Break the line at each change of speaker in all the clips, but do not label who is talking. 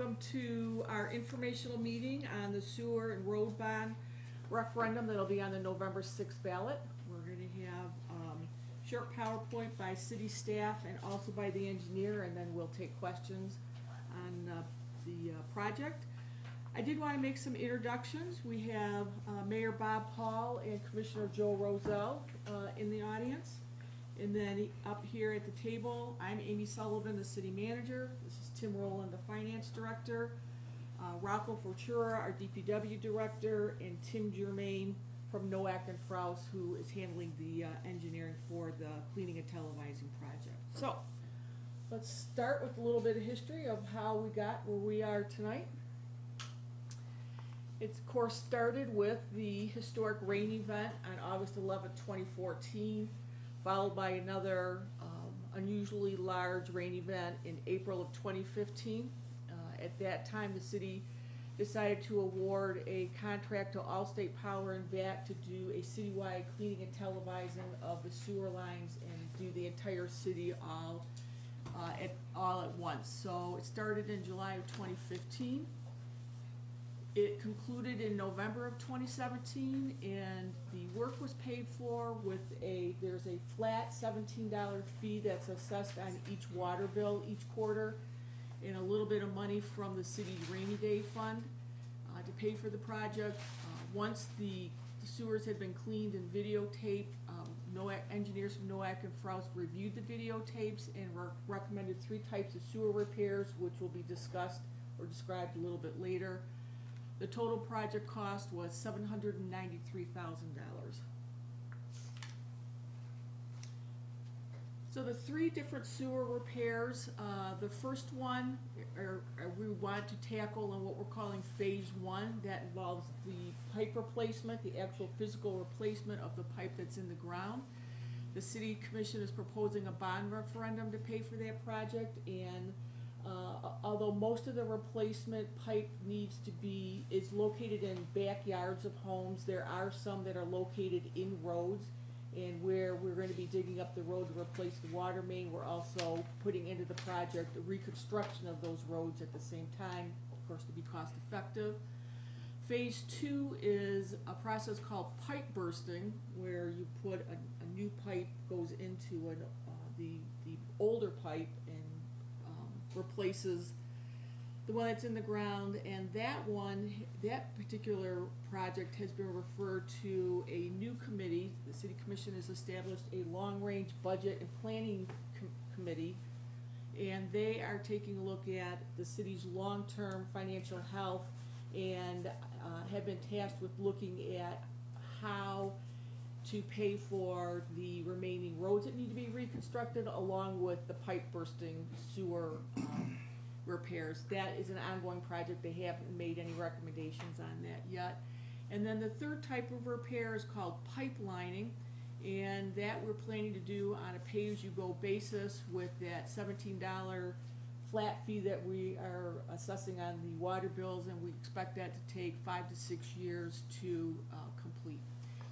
Welcome to our informational meeting on the sewer and road bond referendum that'll be on the November 6th ballot. We're going to have short PowerPoint by city staff and also by the engineer, and then we'll take questions on the project. I did want to make some introductions. We have Mayor Bob Paul and Commissioner Joe Roselle in the audience. And then up here at the table, I'm Amy Sullivan, the city manager. This is Tim Rowland, the finance director. Rocco Fortura, our DPW director, and Tim Germain from Nowak and Frous, who is handling the engineering for the cleaning and televising project. So let's start with a little bit of history of how we got where we are tonight. It's of course started with the historic rain event on August 11, 2014. Followed by another unusually large rain event in April of 2015. At that time, the city decided to award a contract to Allstate Power and VAT to do a citywide cleaning and televising of the sewer lines and do the entire city all at once. So it started in July of 2015. It concluded in November of 2017, and the work was paid for with there's a flat $17 fee that's assessed on each water bill each quarter, and a little bit of money from the city's rainy day fund to pay for the project. Once the sewers had been cleaned and videotaped, engineers from Nowak and Frous reviewed the videotapes and recommended 3 types of sewer repairs, which will be discussed or described a little bit later. The total project cost was $793,000. So the 3 different sewer repairs, the first one we want to tackle in what we're calling phase 1. That involves the pipe replacement, the actual physical replacement of the pipe that's in the ground. The City Commission is proposing a bond referendum to pay for that project, and although most of the replacement pipe is located in backyards of homes, there are some that are located in roads, and where we're going to be digging up the road to replace the water main, we're also putting into the project a reconstruction of those roads at the same time, of course, to be cost effective. Phase 2 is a process called pipe bursting, where you put a new pipe goes into the older pipe and replaces the one that's in the ground, and that particular project has been referred to a new committee. The City Commission has established a long-range budget and planning committee, and they are taking a look at the city's long-term financial health and have been tasked with looking at how to pay for the remaining roads that need to be reconstructed, along with the pipe bursting sewer repairs. That is an ongoing project. They haven't made any recommendations on that yet. And then the third type of repair is called pipelining, and that we're planning to do on a pay-as-you-go basis with that $17 flat fee that we are assessing on the water bills, and we expect that to take 5 to 6 years to complete.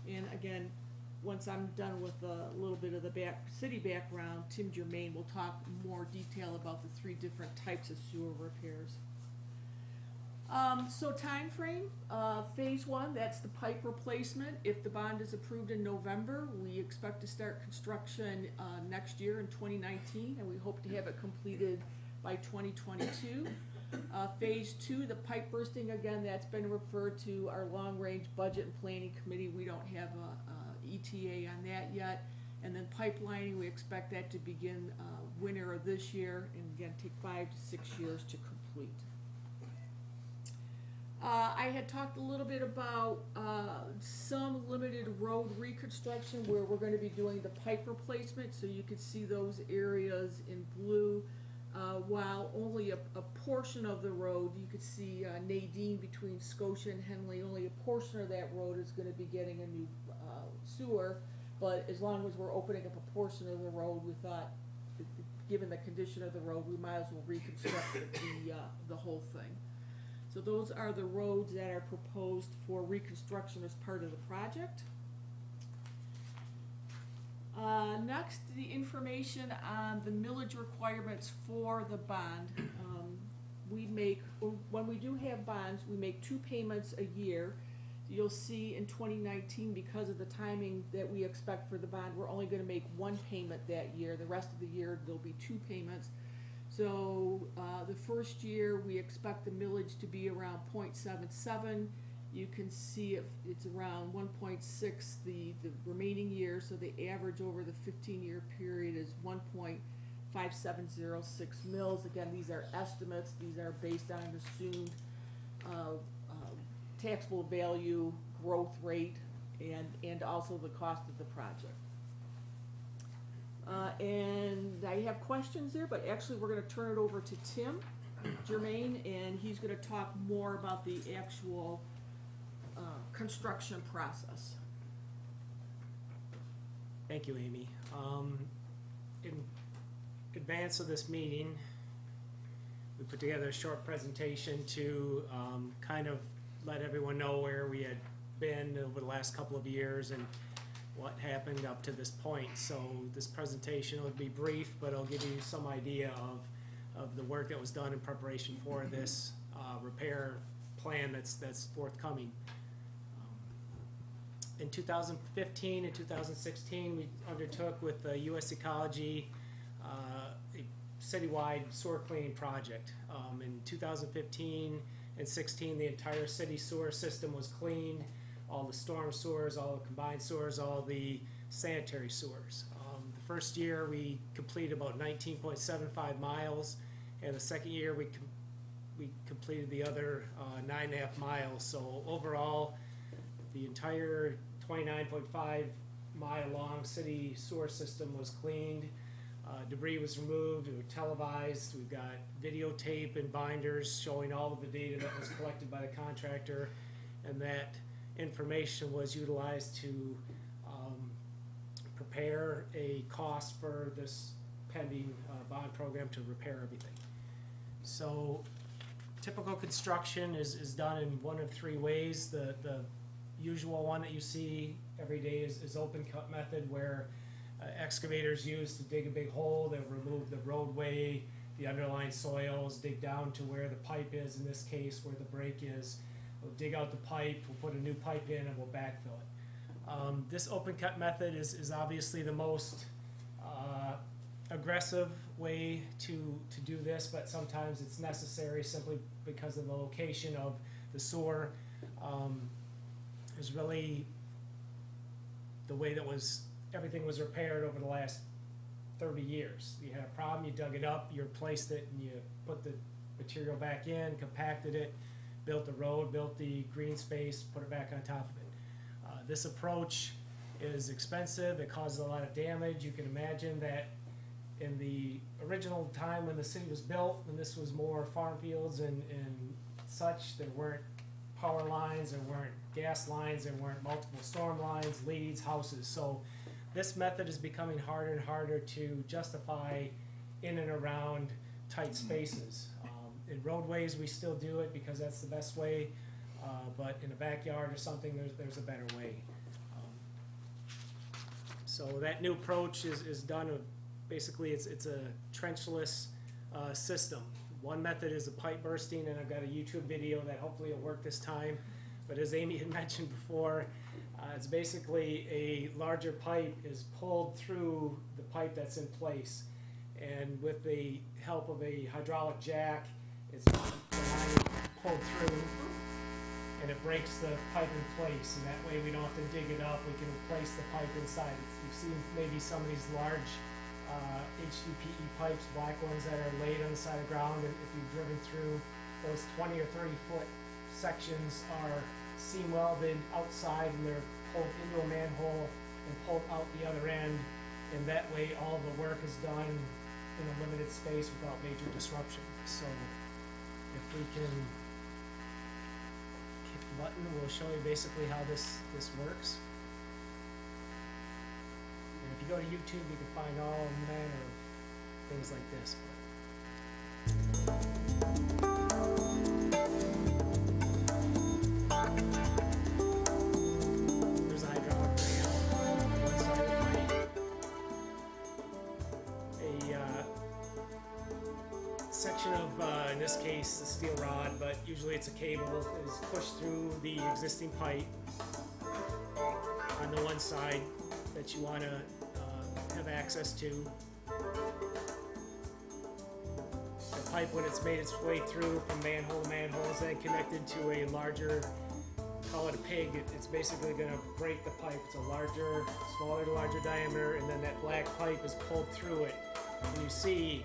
And again, once I'm done with a little bit of the city background, Tim Germain will talk more detail about the 3 different types of sewer repairs. So time frame, phase 1, that's the pipe replacement. If the bond is approved in November, we expect to start construction next year in 2019, and we hope to have it completed by 2022. Phase 2, the pipe bursting, again, that's been referred to our long-range budget and planning committee. We don't have a ETA on that yet. And then pipelining, we expect that to begin winter of this year, and again take 5 to 6 years to complete. I had talked a little bit about some limited road reconstruction where we're going to be doing the pipe replacement, so you can see those areas in blue. While only a portion of the road, you could see Nadine between Scotia and Henley, only a portion of that road is going to be getting a new sewer, but as long as we're opening up a portion of the road, we thought, given the condition of the road, we might as well reconstruct the whole thing. So those are the roads that are proposed for reconstruction as part of the project. Next, the information on the millage requirements for the bond. when we do have bonds, we make 2 payments a year. You'll see in 2019, because of the timing that we expect for the bond, we're only gonna make 1 payment that year. The rest of the year, there'll be 2 payments. So, the first year, we expect the millage to be around 0.77. You can see if it's around 1.6 the remaining years, so the average over the 15-year period is 1.5706 mils. Again, these are estimates. These are based on an assumed taxable value, growth rate, and also the cost of the project. And I have questions there, but actually we're going to turn it over to Tim Germain, and he's going to talk more about the actual construction process.
Thank you, Amy. In advance of this meeting, we put together a short presentation to kind of let everyone know where we had been over the last couple of years and what happened up to this point. So this presentation will be brief, but it'll give you some idea of the work that was done in preparation for this repair plan that's forthcoming. In 2015 and 2016, we undertook with the U.S. Ecology a citywide sewer cleaning project. In 2015 and 16, the entire city sewer system was cleaned. All the storm sewers, all the combined sewers, all the sanitary sewers. The first year we completed about 19.75 miles, and the second year we completed the other 9.5 miles. So overall, the entire 29.5 mile long city sewer system was cleaned. Debris was removed. We were televised. We've got videotape and binders showing all of the data that was collected by the contractor, and that information was utilized to prepare a cost for this pending bond program to repair everything. So typical construction is done in one of 3 ways. The usual one that you see every day is open cut method, where excavators use to dig a big hole. They'll remove the roadway, the underlying soils, dig down to where the pipe is, in this case where the break is. We'll dig out the pipe, we'll put a new pipe in, and we'll backfill it. This open cut method is obviously the most aggressive way to do this, but sometimes it's necessary simply because of the location of the sewer. Is really the way that everything was repaired over the last 30 years. You had a problem, you dug it up, you replaced it, and you put the material back in, compacted it, built the road, built the green space, put it back on top of it. This approach is expensive, it causes a lot of damage. You can imagine that in the original time when the city was built, when this was more farm fields and such, there weren't power lines, there weren't gas lines, there weren't multiple storm lines, leads, houses. So this method is becoming harder and harder to justify in and around tight spaces. In roadways, we still do it because that's the best way, but in a backyard or something, there's a better way. So that new approach is done of, basically it's a trenchless system. One method is a pipe bursting, and I've got a YouTube video that hopefully will work this time. But as Amy had mentioned before, it's basically a larger pipe is pulled through the pipe that's in place. And with the help of a hydraulic jack, it's pulled through, and it breaks the pipe in place. And that way we don't have to dig it up, we can replace the pipe inside. You've seen maybe some of these large HDPE pipes, black ones that are laid on the side of the ground, and if you've driven through, those 20 or 30 foot sections are seam welded outside, and they're pulled into a manhole and pulled out the other end, and that way all the work is done in a limited space without major disruption. So if we can hit the button, we'll show you basically how this works. If you go to YouTube, you can find all manner of things like this. There's a hydraulic rail on one side of the pipe. A section of, in this case, the steel rod, but usually it's a cable, is pushed through the existing pipe on the one side that you want to have access to. The pipe, when it's made its way through from manhole to manhole, is then connected to a larger, call it a pig. It's basically going to break the pipe. It's a smaller to larger diameter, and then that black pipe is pulled through it. And you see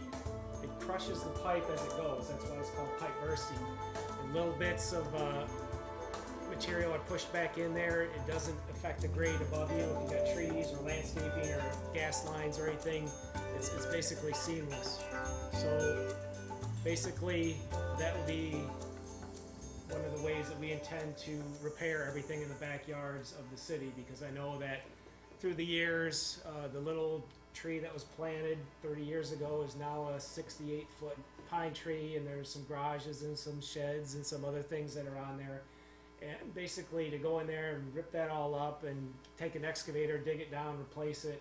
it crushes the pipe as it goes. That's why it's called pipe bursting. And little bits of material are pushed back in there. It doesn't affect the grade above you. If you've got trees or landscaping or gas lines or anything, it's basically seamless. So basically that will be one of the ways that we intend to repair everything in the backyards of the city, because I know that through the years, the little tree that was planted 30 years ago is now a 68-foot pine tree, and there's some garages and some sheds and some other things that are on there. And basically to go in there and rip that all up and take an excavator, dig it down, replace it,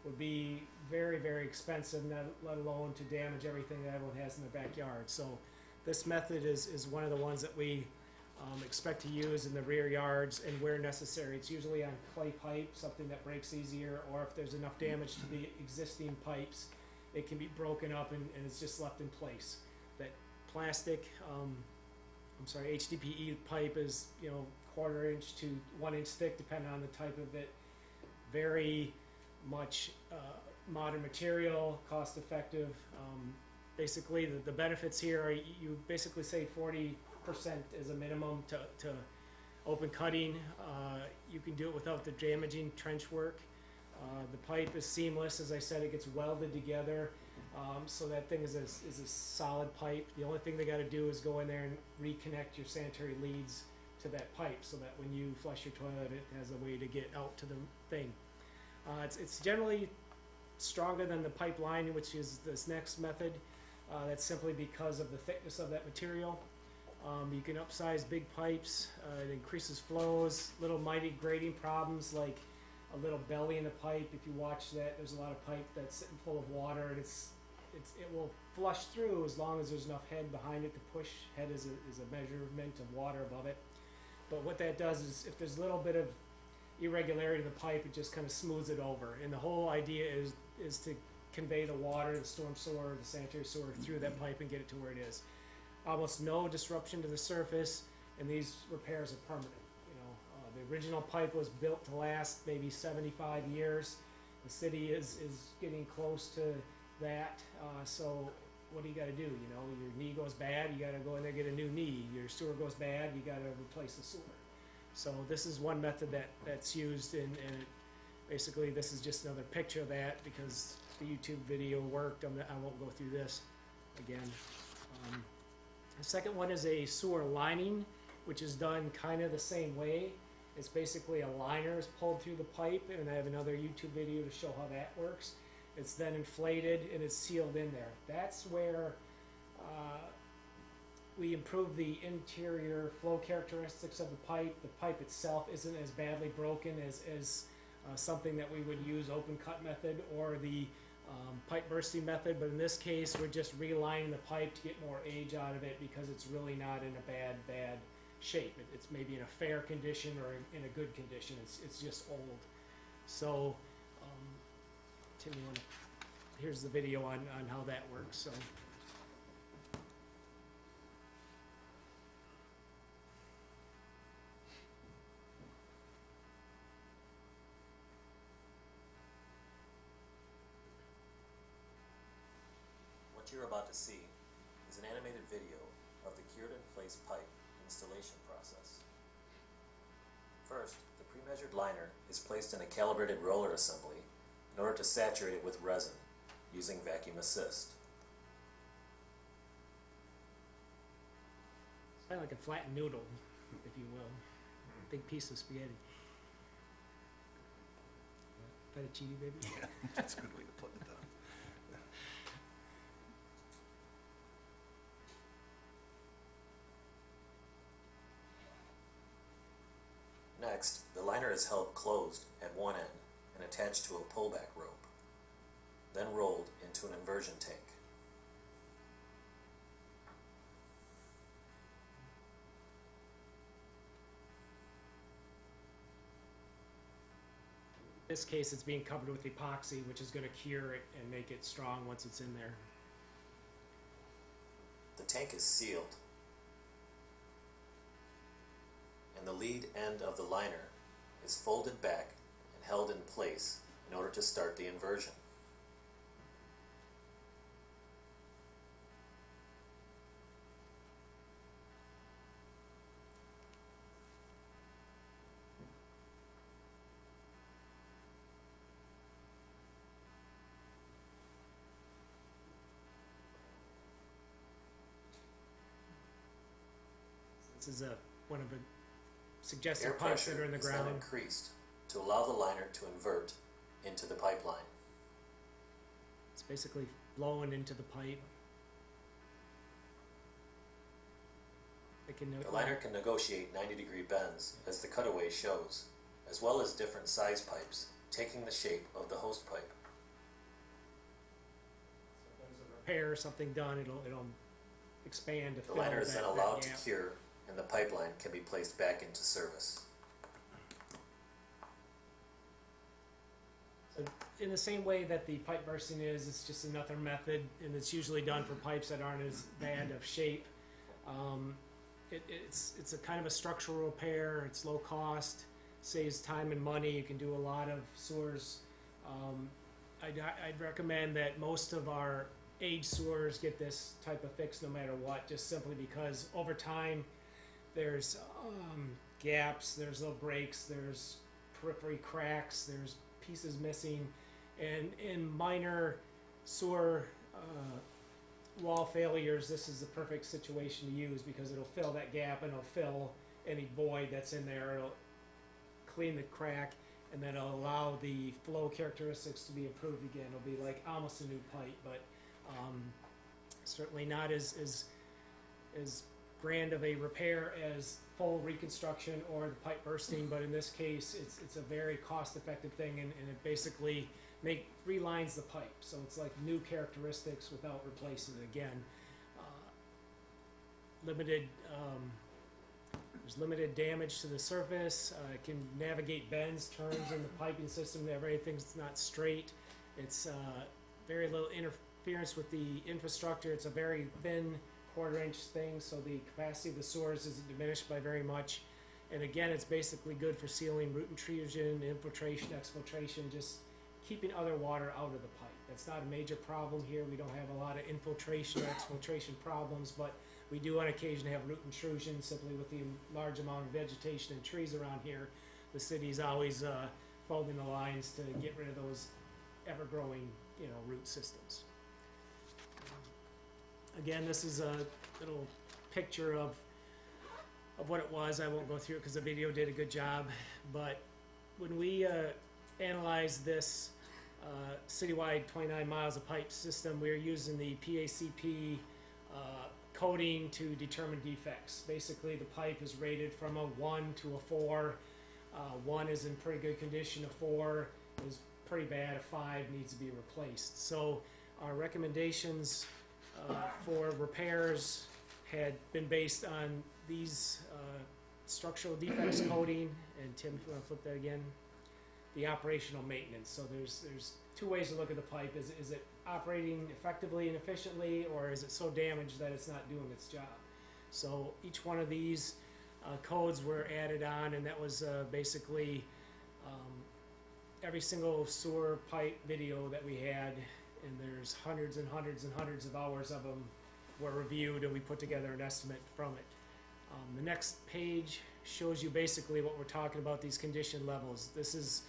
would be very, very expensive, let alone to damage everything that everyone has in their backyard. So this method is one of the ones that we expect to use in the rear yards and where necessary. It's usually on clay pipe, something that breaks easier, or if there's enough damage to the existing pipes, it can be broken up and it's just left in place. That plastic, HDPE pipe is, 1/4 inch to 1 inch thick, depending on the type of it. Very much modern material, cost effective. Basically, the benefits here are you basically save 40% as a minimum to open cutting. You can do it without the damaging trench work. The pipe is seamless. As I said, it gets welded together. So that thing is a solid pipe. The only thing they got to do is go in there and reconnect your sanitary leads to that pipe, so that when you flush your toilet, it has a way to get out to the thing. It's generally stronger than the pipe line, which is this next method. That's simply because of the thickness of that material. You can upsize big pipes. It increases flows. Little mighty grading problems like a little belly in the pipe. If you watch that, there's a lot of pipe that's sitting full of water, and it will flush through as long as there's enough head behind it to push. Head is a measurement of water above it. But what that does is, if there's a little bit of irregularity in the pipe, it just kind of smooths it over. And the whole idea is to convey the water, the storm sewer, the sanitary sewer through that pipe and get it to where it is. Almost no disruption to the surface, and these repairs are permanent. The original pipe was built to last maybe 75 years. The city is getting close to that. So what do you got to do? Your knee goes bad, you got to go in there and get a new knee. Your sewer goes bad, you got to replace the sewer. So this is one method that's used, and basically this is just another picture of that because the YouTube video worked. I won't go through this again. The second one is a sewer lining, which is done kind of the same way. It's basically a liner is pulled through the pipe, and I have another YouTube video to show how that works. It's then inflated and it's sealed in there. That's where we improve the interior flow characteristics of the pipe. The pipe itself isn't as badly broken as something that we would use open cut method or the pipe bursting method, but in this case we're just relining the pipe to get more age out of it because it's really not in a bad shape. It's maybe in a fair condition or in a good condition. It's just old. So Tim, here's the video on how that works. So
what you're about to see is an animated video of the cured-in-place pipe installation process. First, the pre-measured liner is placed in a calibrated roller assembly in order to saturate it with resin using vacuum assist.
It's kind of like a flattened noodle, if you will. Big piece of spaghetti. Fettuccine, baby.
Yeah, that's a good way to put it down.
Next, the liner is held closed at one end and attached to a pullback rope, then rolled into an inversion tank.
this case, it's being covered with epoxy, which is going to cure it and make it strong once it's in there.
The tank is sealed, and the lead end of the liner is folded back and held in place in order to start the inversion.
This is one of the suggested
Air
pipes that
pressure
are in the
is then
ground.
increased to allow the liner to invert into the pipeline.
It's basically blowing into the pipe.
The liner can negotiate 90-degree bends, as the cutaway shows, as well as different size pipes, taking the shape of the host pipe.
So if there's a repair or something done, it'll expand to
The
fill
liner is then
that
allowed to
gap.
cure, and the pipeline can be placed back into service.
So in the same way that the pipe bursting is, it's just another method, and it's usually done for pipes that aren't as bad of shape. It's a kind of a structural repair. It's low cost, saves time and money. You can do a lot of sewers. I'd recommend that most of our age sewers get this type of fix no matter what, just simply because over time there's gaps, there's little breaks, there's periphery cracks, there's pieces missing, and in minor sewer wall failures, this is the perfect situation to use because it'll fill that gap and it'll fill any void that's in there. It'll clean the crack, and then it'll allow the flow characteristics to be improved again. It'll be like almost a new pipe, but certainly not as grand of a repair as full reconstruction or the pipe bursting. But in this case, it's a very cost-effective thing, and it basically relines the pipe, so it's like new characteristics without replacing it again. There's limited damage to the surface. It can navigate bends, turns in the piping system. Everything's not straight. It's very little interference with the infrastructure. It's a very thin quarter-inch thing, so the capacity of the sewers isn't diminished by very much. And again, it's basically good for sealing root intrusion, infiltration, exfiltration, just keeping other water out of the pipe. That's not a major problem here. We don't have a lot of infiltration or exfiltration problems, but we do on occasion have root intrusion simply with the large amount of vegetation and trees around here. The city's always folding the lines to get rid of those ever-growing, root systems. Again, this is a little picture of what it was. I won't go through it because the video did a good job, but when we analyzed this citywide 29 miles of pipe system, we are using the PACP coding to determine defects. Basically, the pipe is rated from a 1 to a 4. 1 is in pretty good condition, a 4 is pretty bad, a 5 needs to be replaced. So our recommendations for repairs had been based on these structural defects coding, and Tim, if you want to flip that again, the operational maintenance. So there's two ways to look at the pipe. Is it operating effectively and efficiently, or is it so damaged that it's not doing its job? So each one of these codes were added on, and that was basically every single sewer pipe video that we had, and there's hundreds and hundreds and hundreds of hours of them were reviewed, and we put together an estimate from it. The next page shows you basically what we're talking about, these condition levels. This is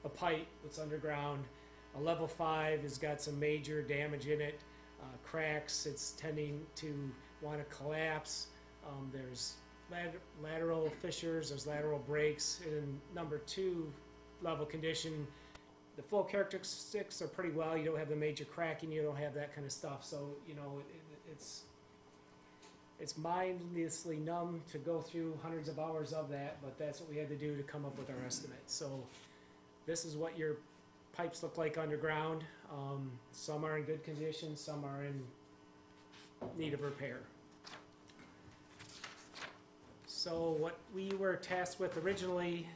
a pipe that's underground. A level 5 has got some major damage in it, cracks, it's tending to want to collapse. There's lateral fissures, there's lateral breaks. In number 2 level condition, the flow characteristics are pretty well. You don't have the major cracking, you don't have that kind of stuff. So, it's mindlessly numb to go through hundreds of hours of that, but that's what we had to do to come up with our estimate. So this is what your pipes look like underground. Some are in good condition, some are in need of repair. So what we were tasked with originally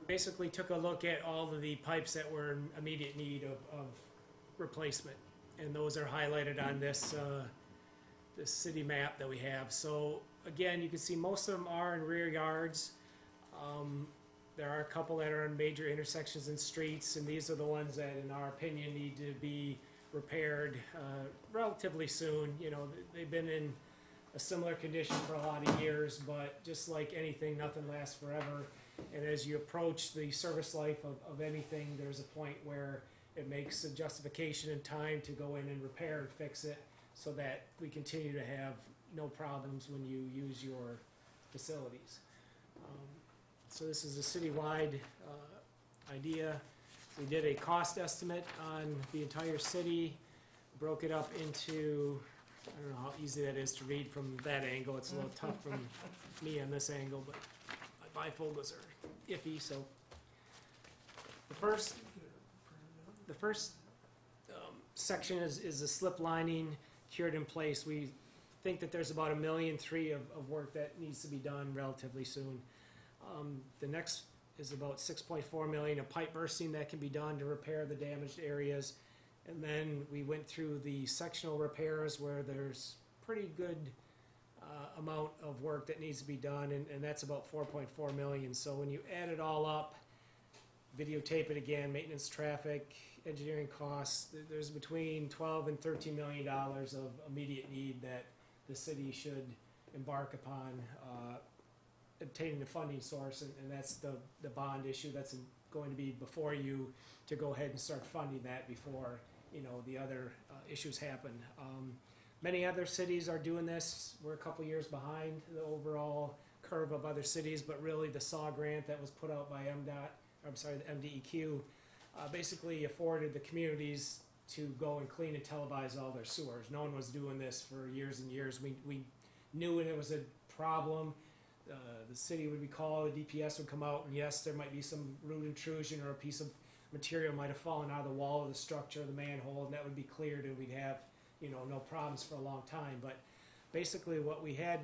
Basically took a look at all of the pipes that were in immediate need of replacement, and those are highlighted on this this city map that we have. So again, you can see most of them are in rear yards. There are a couple that are in major intersections and streets, and these are the ones that, in our opinion, need to be repaired relatively soon. You know, they've been in a similar condition for a lot of years, but just like anything, nothing lasts forever. And as you approach the service life of anything, there's a point where it makes a justification in time to go in and repair and fix it so that we continue to have no problems when you use your facilities. So this is a citywide idea. We did a cost estimate on the entire city, broke it up into, I don't know how easy that is to read from that angle. It's a little tough from me on this angle, but my bifocals are iffy. So the first section is the slip lining cured in place. We think that there's about $1.3 million of work that needs to be done relatively soon. The next is about $6.4 million of pipe bursting that can be done to repair the damaged areas. And then we went through the sectional repairs where there's pretty good amount of work that needs to be done, and that's about $4.4 million. So when you add it all up, videotape it again, maintenance, traffic, engineering costs, there's between $12 and $13 million of immediate need that the city should embark upon obtaining the funding source, and that's the bond issue that's going to be before you to go ahead and start funding that before, you know, the other issues happen. Many other cities are doing this. We're a couple years behind the overall curve of other cities, but really the SAW grant that was put out by the MDEQ basically afforded the communities to go and clean and televise all their sewers. No one was doing this for years and years. We knew it was a problem. The city would be called, the DPS would come out, and yes, there might be some root intrusion or a piece of material might have fallen out of the wall of the structure of the manhole, and that would be cleared, and we'd have, you know, no problems for a long time. But basically what we had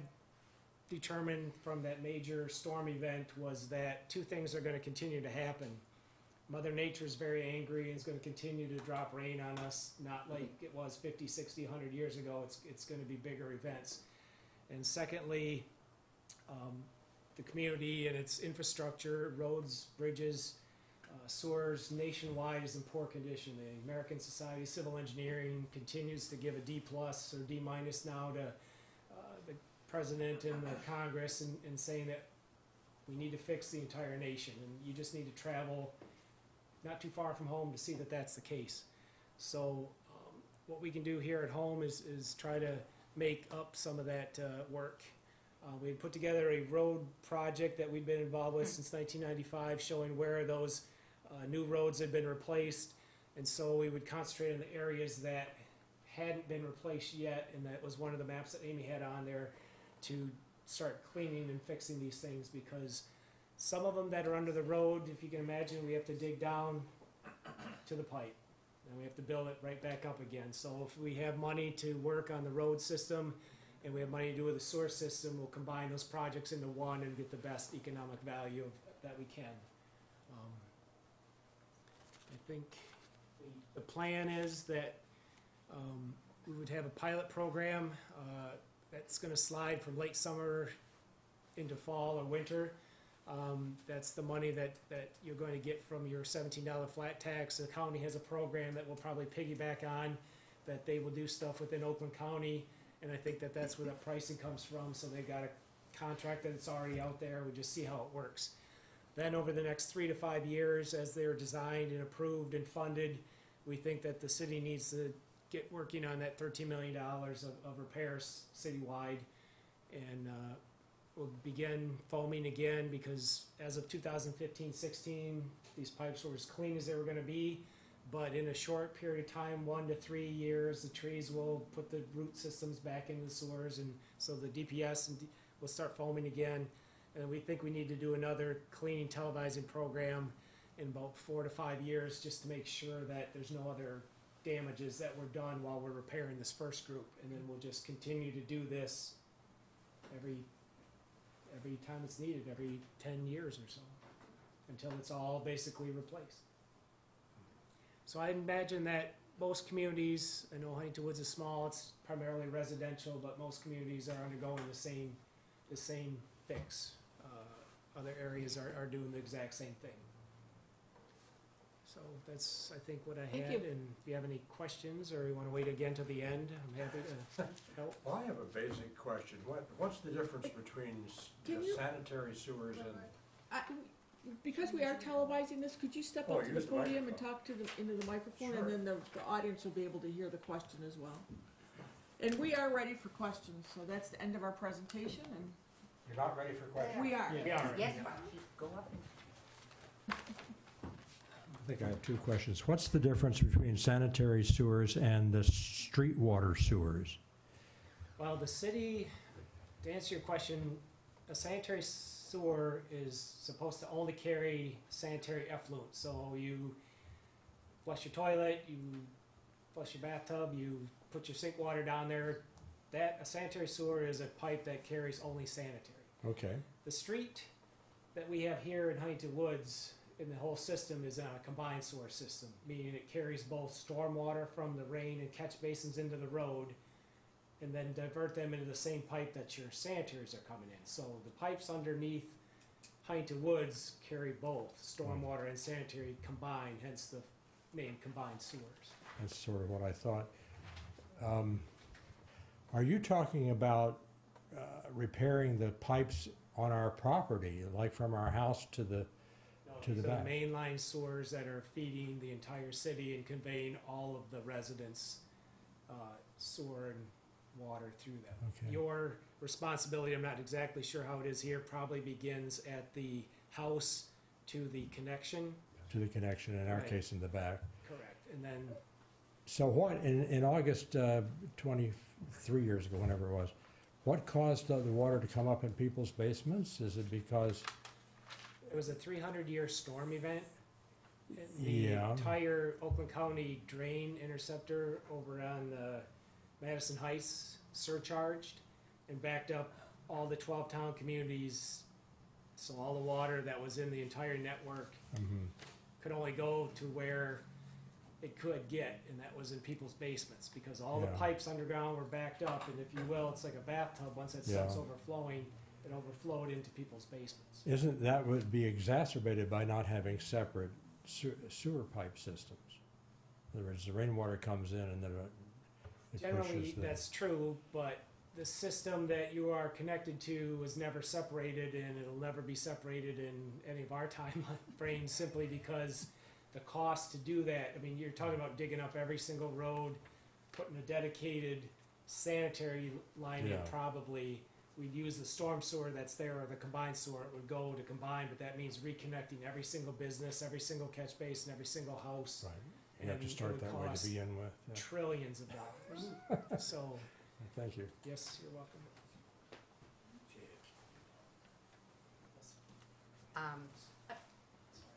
determined from that major storm event was that two things are going to continue to happen. Mother Nature is very angry and is going to continue to drop rain on us, not like it was 50, 60, 100 years ago. It's going to be bigger events. And secondly, the community and its infrastructure, roads, bridges, sewers nationwide is in poor condition. The American Society of Civil Engineering continues to give a D+ or D- now to the President and the Congress and saying that we need to fix the entire nation, and you just need to travel not too far from home to see that that's the case. So what we can do here at home is try to make up some of that work. We had put together a road project that we've been involved with since 1995, showing where those new roads had been replaced, and so we would concentrate on the areas that hadn't been replaced yet, and that was one of the maps that Amy had on there to start cleaning and fixing these things, because some of them that are under the road, if you can imagine, we have to dig down to the pipe, and we have to build it right back up again. So if we have money to work on the road system, and we have money to do with the sewer system, we'll combine those projects into one and get the best economic value that we can. I think the plan is that we would have a pilot program that's going to slide from late summer into fall or winter. That's the money that you're going to get from your $17 flat tax. The county has a program that will probably piggyback on, that they will do stuff within Oakland County, and I think that that's where the pricing comes from. So they've got a contract that's already out there. We just see how it works. Then over the next 3 to 5 years, as they're designed and approved and funded, we think that the city needs to get working on that $13 million of repairs citywide, and we'll begin foaming again, because as of 2015-16, these pipes were as clean as they were going to be. But in a short period of time, 1 to 3 years, the trees will put the root systems back into the sewers, and so the DPS will start foaming again. And we think we need to do another cleaning televising program in about 4 to 5 years, just to make sure that there's no other damages that were done while we're repairing this first group. And then we'll just continue to do this every time it's needed, every 10 years or so. until it's all basically replaced. So I imagine that most communities, I know Huntington Woods is small, it's primarily residential, but most communities are undergoing the same fix. Other areas are doing the exact same thing. So that's, I think, what I
Thank
had,
you.
and if you have any questions, or you wanna wait again till the end, I'm happy to help.
Well, I have a basic question. What's the difference between
Can you-
sanitary sewers and,
Because we are televising this, could you step
Oh,
up to the
use the
podium and
microphone.
talk into the microphone,
Sure.
and then the audience will be able to hear the question as well. And we are ready for questions, so that's the end of our presentation, and
you're not ready for questions?
we are.
Yeah.
Yes, go up.
I think I have two questions. What's the difference between sanitary sewers and the street water sewers?
Well, the city, to answer your question, a sanitary sewer is supposed to only carry sanitary effluent. So you flush your toilet, you flush your bathtub, you put your sink water down there. A sanitary sewer is a pipe that carries only sanitary.
Okay.
The street that we have here in Huntington Woods, in the whole system, is a combined sewer system, meaning it carries both stormwater from the rain and catch basins into the road, and then divert them into the same pipe that your sanitaries are coming in. So the pipes underneath Huntington Woods carry both stormwater and sanitary combined, hence the name combined sewers.
That's sort of what I thought. Are you talking about repairing the pipes on our property, like from our house to the,
No,
To the
these are
back.
mainline sewers that are feeding the entire city and conveying all of the residents' sewer and water through them.
Okay.
Your responsibility, I'm not exactly sure how it is here, probably begins at the house to the connection.
to the connection, in our
Right.
case, in the back?
Correct. And then,
So what, in August 23 years ago, whenever it was, what caused the water to come up in people's basements? Is it because,
it was a 300-year storm event. The
Yeah.
entire Oakland County drain interceptor over on Madison Heights surcharged and backed up all the 12 town communities. So all the water that was in the entire network could only go to where it could get, and that was in people's basements, because all the
Yeah.
pipes underground were backed up, and if you will, it's like a bathtub. Once it starts
Yeah.
overflowing, it overflowed into people's basements.
isn't that would be exacerbated by not having separate sewer pipe systems? In other words, the rainwater comes in and then it
Generally,
pushes the.
that's true, but the system that you are connected to was never separated, and it'll never be separated in any of our time frames, simply because the cost to do that, I mean, you're talking about digging up every single road, putting a dedicated sanitary line in
Yeah.
probably. We'd use the storm sewer that's there, or the combined sewer, it would go to combine, but that means reconnecting every single business, every single catch basin, every single house.
Right, you have
and
to
it
start
would
that way
cost
to begin with. Yeah.
Trillions of dollars. So,
Thank you.
yes, you're welcome.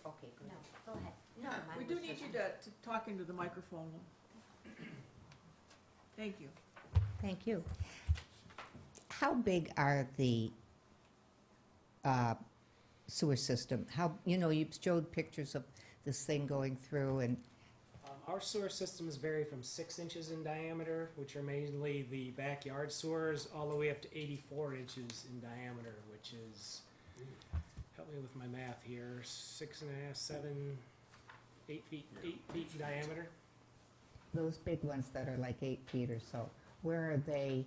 Okay, good. No, go ahead. No, mine
We do
was
need
just-
you to talk into the microphone. Thank you.
Thank you. How big are the sewer system? You showed pictures of this thing going through and,
Our sewer systems vary from 6 inches in diameter, which are mainly the backyard sewers, all the way up to 84 inches in diameter, which is, help me with my math here, 6.5, 7, 8 feet, 8 feet in diameter.
those big ones that are like 8 feet or so, where are they?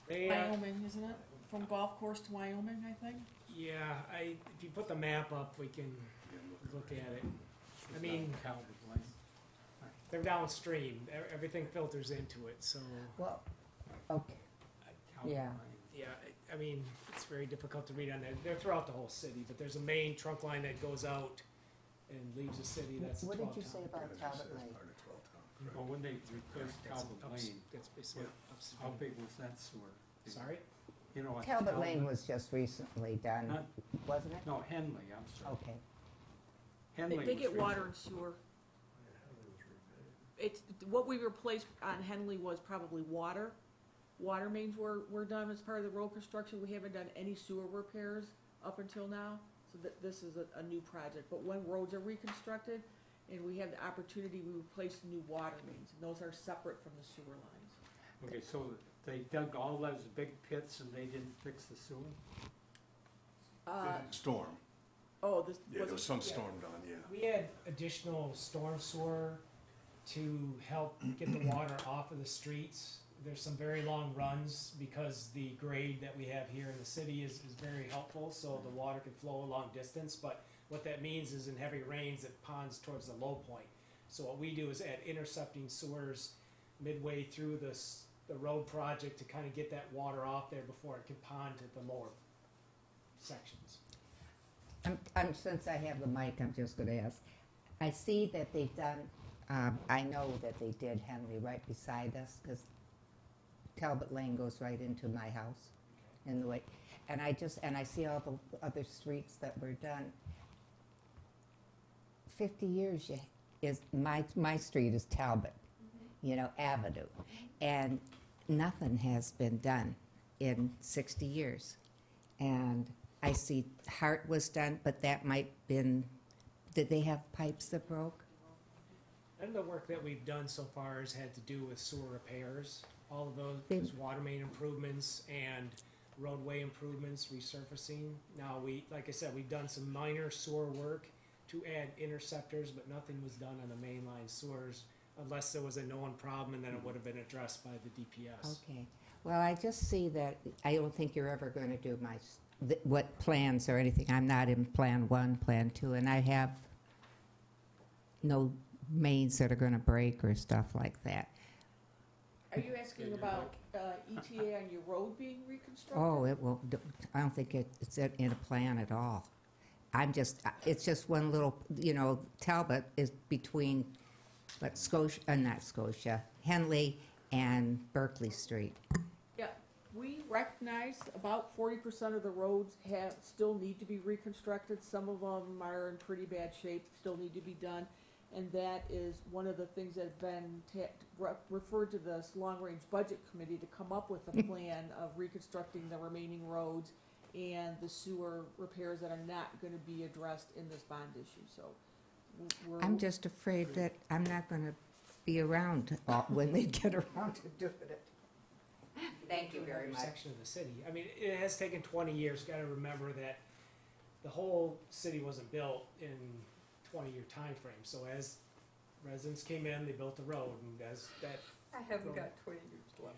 They,
Wyoming, isn't it? From golf course to Wyoming, I think?
yeah, if you put the map up, we can look at it. I mean, they're downstream, everything filters into it, so,
Well, okay, yeah.
yeah, I mean, it's very difficult to read on there. They're throughout the whole city, but there's a main trunk line that goes out and leaves the city, that's the
What
12
did you
town.
say about Talbot Lane?
Well, when they replaced
That's
Talbot
ups-
Lane,
That's basically ups-
how big was that sewer?
Sorry?
You know, at
Talbot Lane was just recently done,
Not-
wasn't it?
No, Henley, I'm sorry.
Okay.
Henley
They
was
get water
rebuilt.
and sewer. It's, what we replaced on Henley was probably water. Water mains were done as part of the road construction. We haven't done any sewer repairs up until now. So this is a new project, but when roads are reconstructed and we have the opportunity, we replace new water mains, and those are separate from the sewer lines.
Okay, so they dug all those big pits and they didn't fix the sewer?
Storm.
Oh, this.
Yeah, there was some
yeah.
storm done, yeah.
We had additional storm sewer to help get the water off of the streets. There's some very long runs because the grade that we have here in the city is very helpful, so the water can flow a long distance. But what that means is in heavy rains, it ponds towards the low point. So what we do is add intercepting sewers midway through the road project to kind of get that water off there before it can pond to the lower sections.
Since I have the mic, I'm just going to ask. I see that they've done, I know that they did Henley right beside us, because Talbot Lane goes right into my house in the way. And I see all the other streets that were done. 50 years is my street is Talbot, Avenue. And nothing has been done in 60 years. And I see Hart was done, but that might been, did they have pipes that broke?
And the work that we've done so far has had to do with sewer repairs. All of those water main improvements and roadway improvements, resurfacing. Now like I said, we've done some minor sewer work to add interceptors, but nothing was done on the mainline sewers unless there was a known problem, and then it would have been addressed by the DPS.
Okay. Well, I just see that I don't think you're ever going to do what plans or anything. I'm not in Plan 1, Plan 2, and I have no mains that are going to break or stuff like that.
Are you asking about ETA on your road being reconstructed?
Oh, it will. I don't think it's in a plan at all. It's just one little. Talbot is between, not Scotia, Henley and Berkeley Street.
Yeah, we recognize about 40% of the roads still need to be reconstructed. Some of them are in pretty bad shape, still need to be done. And that is one of the things that have been referred to this long-range budget committee to come up with a plan of reconstructing the remaining roads and the sewer repairs that are not going to be addressed in this bond issue. So
I'm just afraid that I'm not going to be around when they get around to doing it. Thank you very much.
Section of the city. I mean, it has taken 20 years. Got to remember that the whole city wasn't built in 20-year time frame. So as residents came in, they built the road, and as that.
I haven't got 20 years left.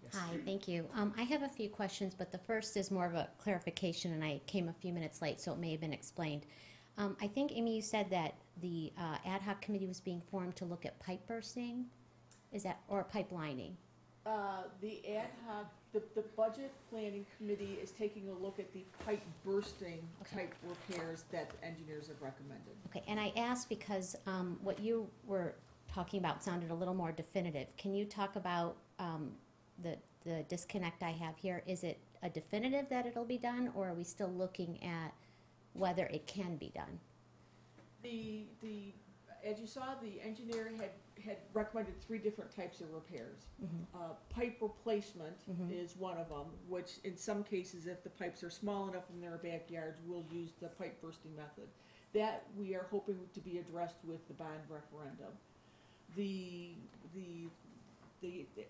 Yes.
Hi, thank you. I have a few questions, but the first is more of a clarification, and I came a few minutes late, so it may have been explained. I think, Amy, you said that the ad hoc committee was being formed to look at pipe bursting, or pipelining?
The ad hoc, the budget planning committee is taking a look at the pipe bursting type repairs that the engineers have recommended.
Okay, and I asked because what you were talking about sounded a little more definitive. Can you talk about the disconnect I have here? Is it a definitive that it'll be done, or are we still looking at whether it can be done?
As you saw, the engineer had recommended 3 different types of repairs.
Mm-hmm.
Pipe replacement
Mm-hmm.
is one of them, which in some cases, if the pipes are small enough in their backyards, we'll use the pipe bursting method. That we are hoping to be addressed with the bond referendum.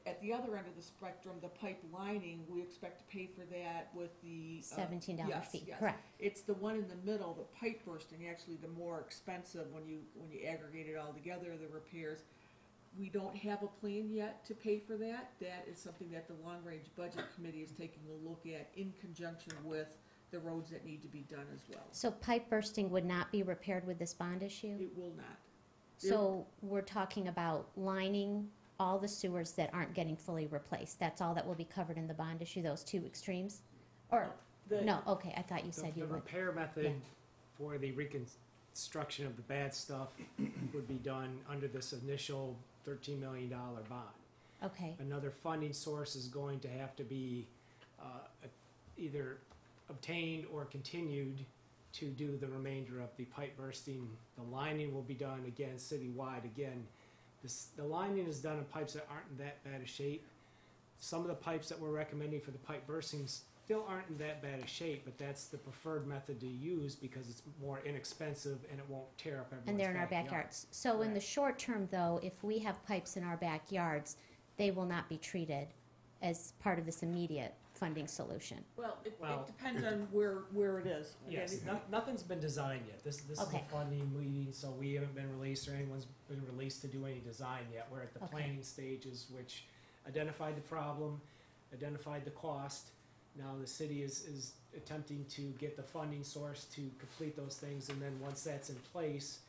At the other end of the spectrum, the pipe lining, we expect to pay for that with the
$17
yes,
fee,
yes.
correct.
It's the one in the middle, the pipe bursting, actually the more expensive when you aggregate it all together, the repairs. We don't have a plan yet to pay for that. That is something that the long-range budget committee is taking a look at in conjunction with the roads that need to be done as well.
So pipe bursting would not be repaired with this bond issue?
It will not.
So we're talking about lining all the sewers that aren't getting fully replaced. That's all that will be covered in the bond issue, those 2 extremes? Or, no, okay, I thought you said you
The
would.
repair method
Yeah.
for the reconstruction of the bad stuff would be done under this initial $13 million bond.
Okay,
Another funding source is going to have to be either obtained or continued to do the remainder of the pipe bursting. The lining will be done again citywide. Again, the lining is done in pipes that aren't in that bad a shape. Some of the pipes that we're recommending for the pipe burstings still aren't in that bad a shape, but that's the preferred method to use because it's more inexpensive and it won't tear up everyone's
And they're in our
backyard.
backyards. So in the
Right.
short term, though, if we have pipes in our backyards, they will not be treated as part of this immediate funding solution.
Well,
Well,
it depends on where it is. Again,
Yes, nothing's been designed yet. This is
Okay.
a funding meeting, so we haven't been released or anyone's been released to do any design yet. We're at the
Okay.
planning stages, which identified the problem, identified the cost. Now the city is attempting to get the funding source to complete those things, and then once that's in place,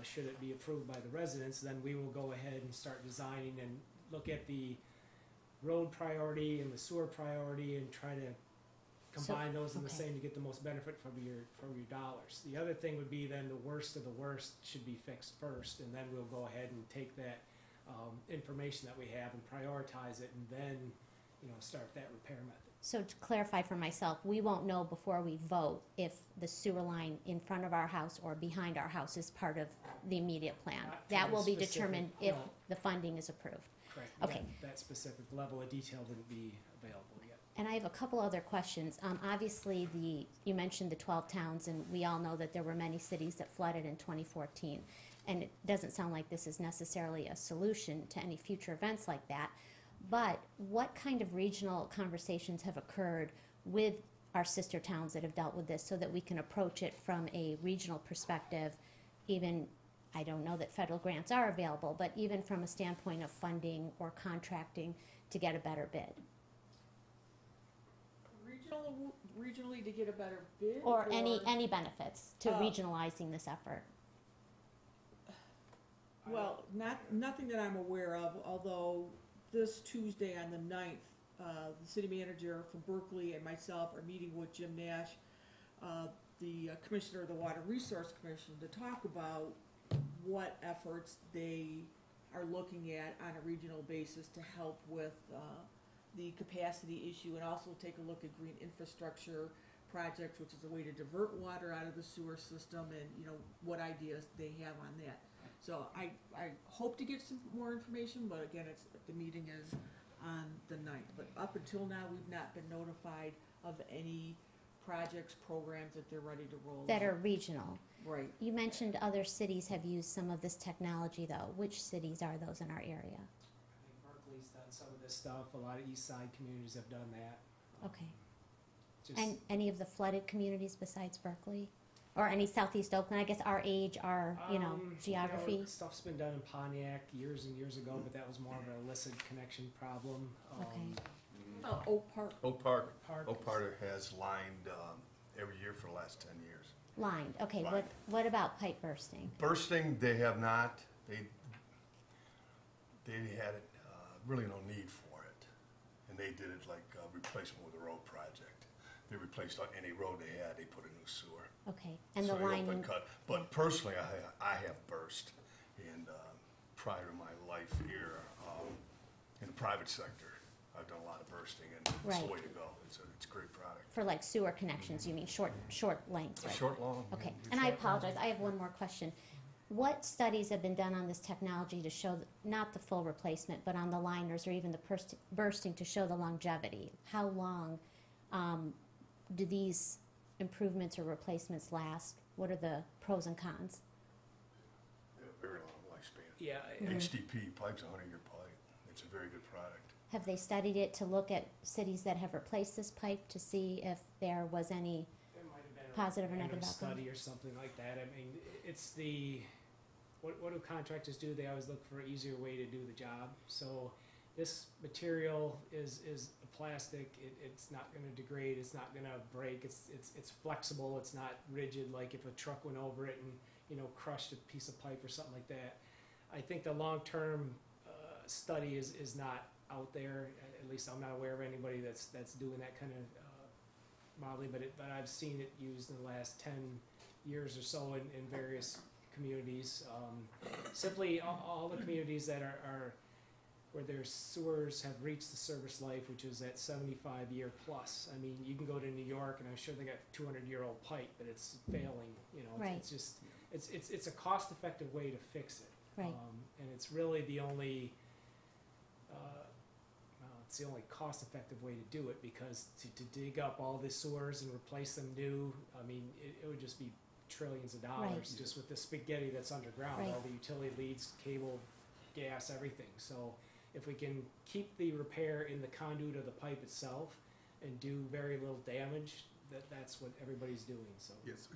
should it be approved by the residents, then we will go ahead and start designing and look at the road priority and the sewer priority and try to combine those in the
okay.
same to get the most benefit from your dollars. The other thing would be then the worst of the worst should be fixed first, and then we'll go ahead and take that information that we have and prioritize it, and then start that repair method.
So to clarify for myself, we won't know before we vote if the sewer line in front of our house or behind our house is part of the immediate plan.
Not
That
to
will be
specific-
determined if
no.
the funding is approved.
Correct.
Okay.
That specific level of detail wouldn't be available yet.
And I have a couple other questions. Obviously, you mentioned the 12 towns, and we all know that there were many cities that flooded in 2014. And it doesn't sound like this is necessarily a solution to any future events like that. But what kind of regional conversations have occurred with our sister towns that have dealt with this so that we can approach it from a regional perspective, even, I don't know that federal grants are available, but even from a standpoint of funding or contracting to get a better bid?
Regionally to get a better bid?
Or any benefits to
Uh,
regionalizing this effort?
Well, nothing that I'm aware of, although this Tuesday on the 9th, the city manager from Berkeley and myself are meeting with Jim Nash, the commissioner of the Water Resource Commission, to talk about what efforts they are looking at on a regional basis to help with the capacity issue, and also take a look at green infrastructure projects, which is a way to divert water out of the sewer system, and what ideas they have on that. So I hope to get some more information, but again, the meeting is on the 9th. But up until now, we've not been notified of any projects, programs that they're ready to roll
That
out.
are regional.
Right.
You mentioned other cities have used some of this technology, though. Which cities are those in our area?
I think Berkeley's done some of this stuff. A lot of east side communities have done that.
Okay.
Just
And any of the flooded communities besides Berkeley? Or any southeast Oakland? I guess our age, our, geography.
Stuff's been done in Pontiac years and years ago, but that was more of an illicit connection problem.
Okay.
Oak Park.
Oak Park has lined every year for the last 10 years.
Lined. Okay,
Lined.
what about pipe bursting?
Bursting, they have not. They had really no need for it, and they did it like replacement with a road project. They replaced any road they had. They put a new sewer.
Okay, and
So
the
they
line,
open cut. But personally, I have burst, and prior to my life here in the private sector, I've done a lot of bursting, and it's
Right.
the way to go. It's a great product.
for like sewer connections, you mean short lengths, right?
Short, long.
Okay,
yeah,
and I
short, long.
apologize, I have one more question. What studies have been done on this technology to show, not the full replacement, but on the liners or even the bursting to show the longevity? How long do these improvements or replacements last? What are the pros and cons?
They have a very long lifespan.
Yeah,
HDP pipe's a 100-year pipe. It's a very good product.
Have they studied it to look at cities that have replaced this pipe to see if there was any?
there might have been a
Positive or
random
negative outcome?
study or something like that. I mean, it's what do contractors do? They always look for an easier way to do the job. So this material is a plastic. It's not going to degrade. It's not going to break. It's flexible. It's not rigid like if a truck went over it and crushed a piece of pipe or something like that. I think the long-term study is not out there. At least I'm not aware of anybody that's doing that kind of modeling. But I've seen it used in the last 10 years or so in various communities. Simply all the communities that are where their sewers have reached the service life, which is at 75-year plus. I mean, you can go to New York, and I'm sure they got 200-year-old pipe, but it's failing.
Right.
It's just it's a cost-effective way to fix it.
Right.
And it's really the only. Well, it's the only cost-effective way to do it, because to dig up all the sewers and replace them new, I mean, it would just be trillions of dollars
Right.
just with the spaghetti that's underground,
Right.
all the utility leads, cable, gas, everything. So if we can keep the repair in the conduit of the pipe itself and do very little damage, that's what everybody's doing, so.
Yes,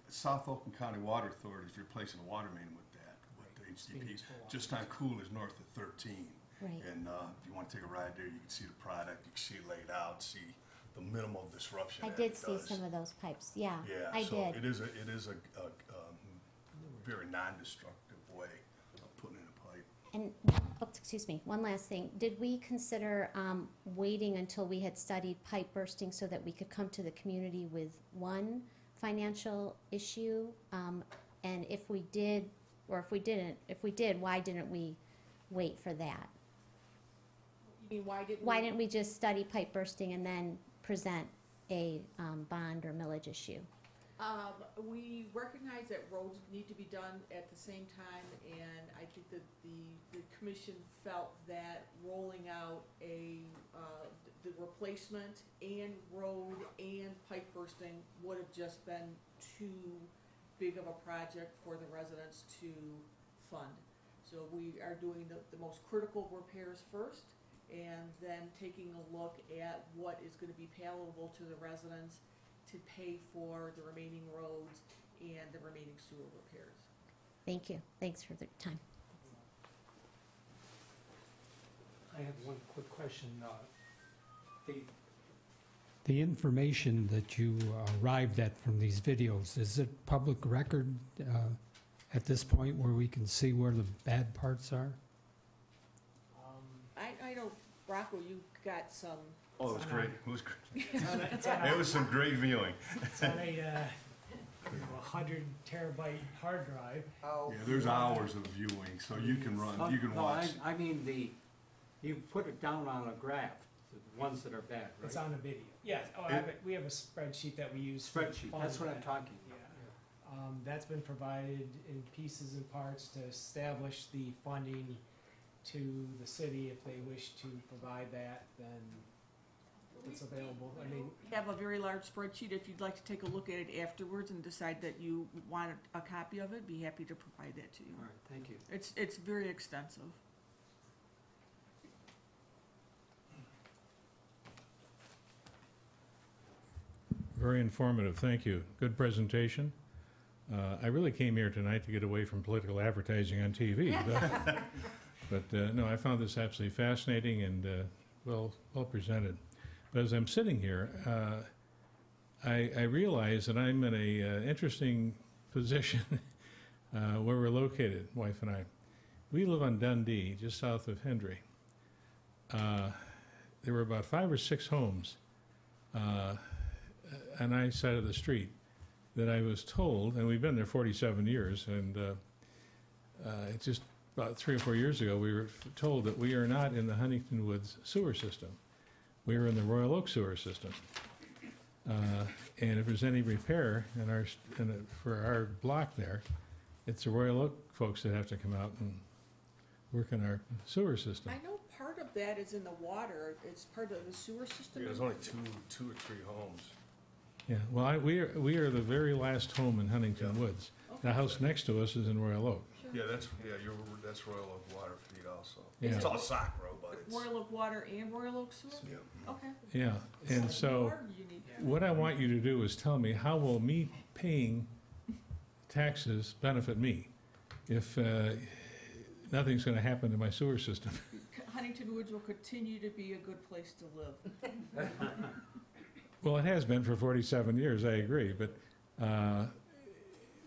South Oakland County Water Authority is replacing a water main with that, with the HDPs, just on Coolidge north of 13.
Right.
And if you want to take a ride there, you can see the product, you can see it laid out, see the minimal disruption
I
that
did
it
see
does.
some of those pipes, yeah,
Yeah,
I
so
did.
it is a very non-destructive way of putting in a pipe.
And, excuse me, one last thing. Did we consider waiting until we had studied pipe bursting so that we could come to the community with one financial issue? And if we did, or if we didn't, if we did, why didn't we wait for that?
You mean, why
Why didn't we just study pipe bursting and then present a bond or millage issue?
We recognize that roads need to be done at the same time, and I think that the commission felt that rolling out the replacement and road and pipe bursting would have just been too big of a project for the residents to fund. So we are doing the most critical repairs first, and then taking a look at what is gonna be palatable to the residents to pay for the remaining roads and the remaining sewer repairs.
Thank you. Thanks for the time.
I have one quick question. The information that you arrived at from these videos, is it public record at this point where we can see where the bad parts are?
I know, Rocco, you got some,
Oh, it was great, it was great.
It's on
It was some great viewing.
It's on a 100 terabyte hard drive.
Oh,
Yeah, there's hours of viewing, so you can run, you can
No,
watch.
I mean you put it down on a graph, the ones that are bad, right?
It's on the video. Yes. Oh, we have a spreadsheet that we use. for
Spreadsheet,
fund
that's what I'm
that.
talking
Yeah.
about.
That's been provided in pieces and parts to establish the funding to the city. If they wish to provide that, then it's available. I mean,
have a very large spreadsheet. If you'd like to take a look at it afterwards and decide that you want a copy of it, be happy to provide that to you.
All right, thank you.
It's very extensive.
Very informative, thank you. Good presentation. I really came here tonight to get away from political advertising on TV. But no, I found this absolutely fascinating and well presented. But as I'm sitting here, I realize that I'm in a interesting position where we're located, wife and I. We live on Dundee, just south of Hendry. There were about 5 or 6 homes on either side of the street that I was told, and we've been there 47 years, and it's just about 3 or 4 years ago, we were told that we are not in the Huntington Woods sewer system. We are in the Royal Oak sewer system. And if there's any repair for our block there, it's the Royal Oak folks that have to come out and work on our sewer system.
I know part of that is in the water. It's part of the sewer system.
Yeah, there's only two or three homes.
Yeah, well, we are the very last home in Huntington Woods. The house next to us is in Royal Oak.
Yeah, that's Royal Oak water feed also.
Yeah.
It's all sock row, but it's.
Royal Oak water and Royal Oak sewer?
Yeah.
Okay.
Yeah, and so
Water you need.
what I want you to do is tell me, how will me paying taxes benefit me if nothing's going to happen to my sewer system?
Huntington Woods will continue to be a good place to live.
Well, it has been for 47 years, I agree, but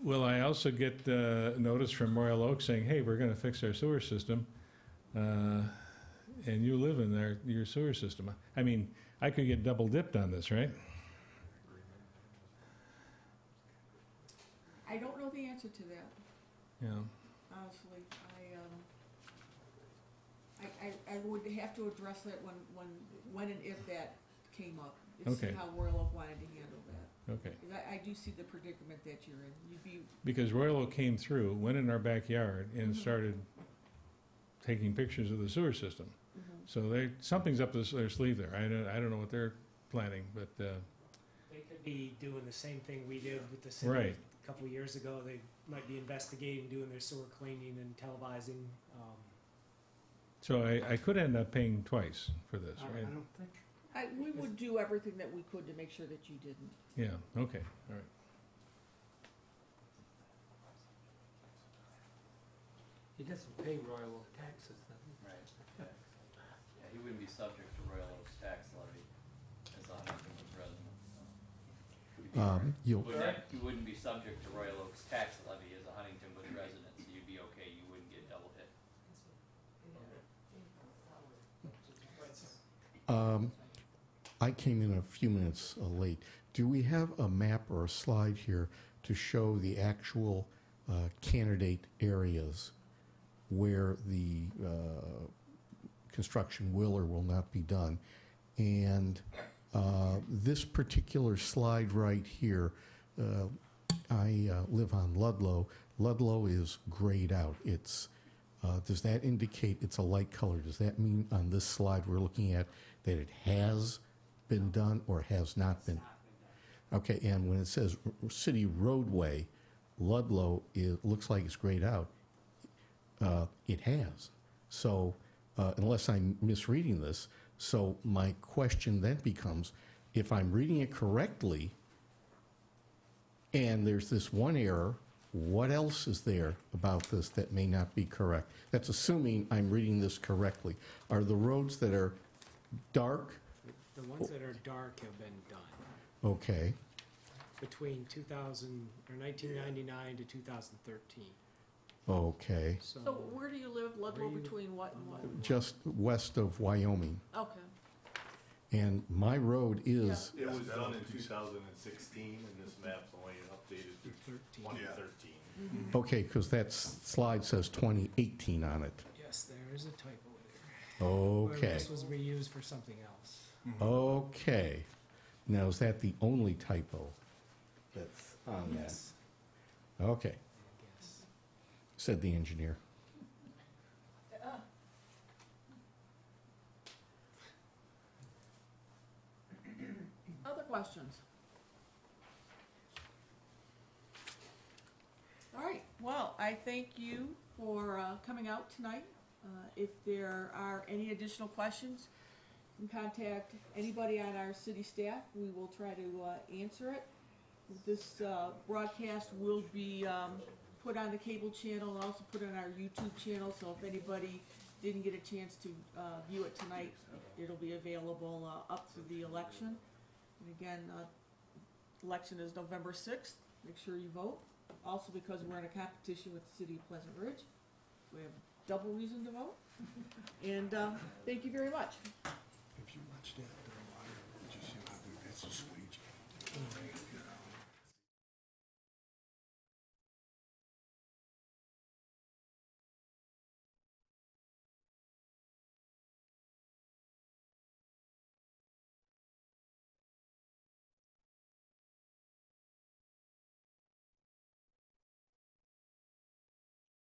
will I also get notice from Royal Oak saying, hey, we're going to fix our sewer system, and you live in your sewer system? I mean, I could get double dipped on this, right?
I don't know the answer to that,
Yeah.
honestly. I would have to address it when and if that came up. And see
Okay.
how Royal Oak wanted to handle that.
Okay.
'Cause I do see the predicament that you're in. You'd be,
Because Royal Oak came through, went in our backyard, and started taking pictures of the sewer system. So something's up their sleeve there. I don't know what they're planning, but
They could be doing the same thing we did with the city
Right.
a couple of years ago. They might be investigating, doing their sewer cleaning and televising.
so I could end up paying twice for this,
I
right?
don't think.
We would do everything that we could to make sure that you didn't.
Yeah, okay, all right.
He doesn't pay Royal Oak taxes, does he?
Right. Yeah, he wouldn't be subject to Royal Oak's tax levy as a Huntington resident. He wouldn't be subject to Royal Oak's tax levy as a Huntington Woods resident, so you'd be okay, you wouldn't get double hit.
I came in a few minutes late. Do we have a map or a slide here to show the actual candidate areas where the construction will or will not be done? And this particular slide right here, I live on Ludlow. Ludlow is grayed out. It's does that indicate it's a light color? Does that mean on this slide we're looking at that it has been done or has not been? Okay, and when it says city roadway, Ludlow, it looks like it's grayed out. It has. So, unless I'm misreading this, so my question then becomes, if I'm reading it correctly, and there's this one error, what else is there about this that may not be correct? That's assuming I'm reading this correctly. Are the roads that are dark?
The ones that are dark have been done
Okay,
between 1999 to 2013.
okay.
So where do you live, Ludlow, between what and what?
Just west of Wyoming.
Okay.
And my road is,
It was done in 2016, and this map's only updated through 2013.
okay, because that slide says 2018 on it.
Yes, there is a typo there.
Okay,
This was reused for something else.
okay. Now, is that the only typo that's on that?
Yes.
Okay,
I guess.
said the engineer.
Other questions? All right, well, I thank you for coming out tonight. If there are any additional questions, you can contact anybody on our city staff. We will try to answer it. This broadcast will be put on the cable channel and also put on our YouTube channel, so if anybody didn't get a chance to view it tonight, it'll be available up to the election. And again, election is November 6th. Make sure you vote. Also, because we're in a competition with the city of Pleasant Ridge, we have double reason to vote. And thank you very much.